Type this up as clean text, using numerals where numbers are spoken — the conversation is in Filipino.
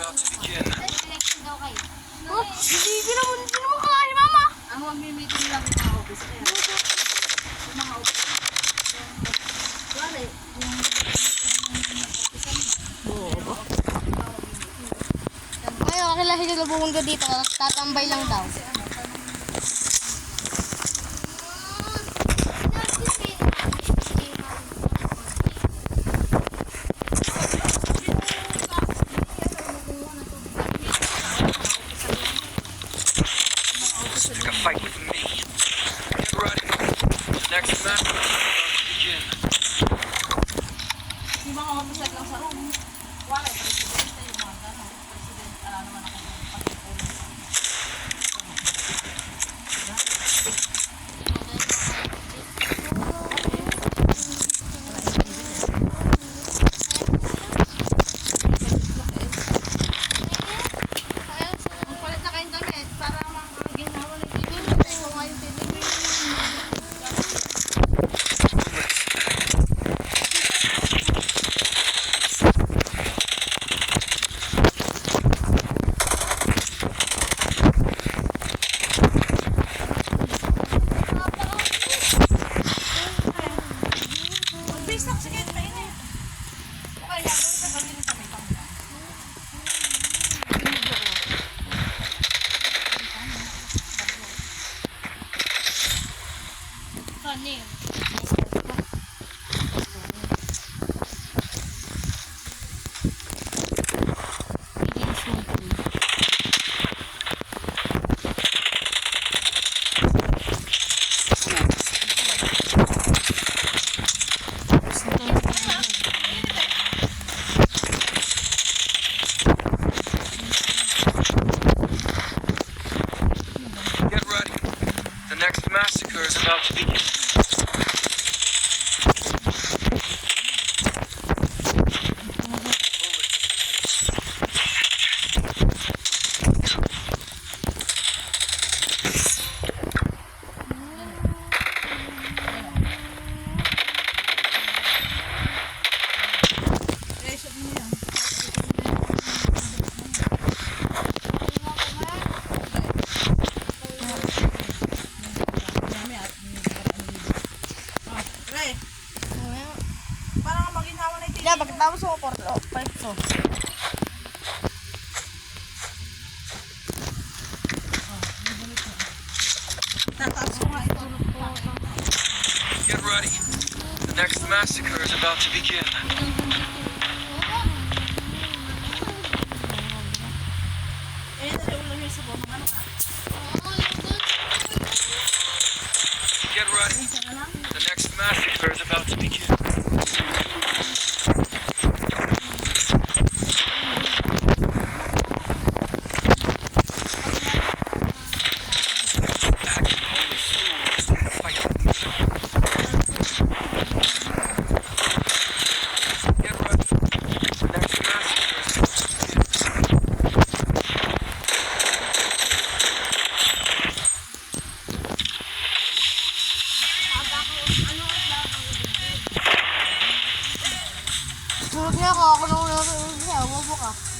about to begin. Election daw kayo. Oh, hindi naman kaya, mama. Ang mag-meeting lang yung mga office. Yung mga office. Wala eh. Ay, kakila sila pumunta dito. Tatambay lang daw. Pick a fight with me. Get ready. The next match is about to begin. Yung mga office lang sa room. Wala eh. Presidente yung mga gano'n. President, naman ako. Palit na kayong damit para makakaginawa ng TV. Ito nga yung TV. Mag-basic, sige, tayo na yun. Okay, gagawin sa gawin sa may pangla. Funny. Get ready. The next massacre is about to begin. Resort mo yan. Dami at Re, parang maginhawa na yung Yeah, pagkatapos ko, porto. Pwede. tataas ko nga ito. Get ready. The next massacre is about to begin. Eh, ulam yung sabon. Ano ka? Get ready. Isa ka lang? The next massacre is about to begin. Get ready. The next massacre is about to begin. Tulog niya ako. Ako nung nasa umubo ka.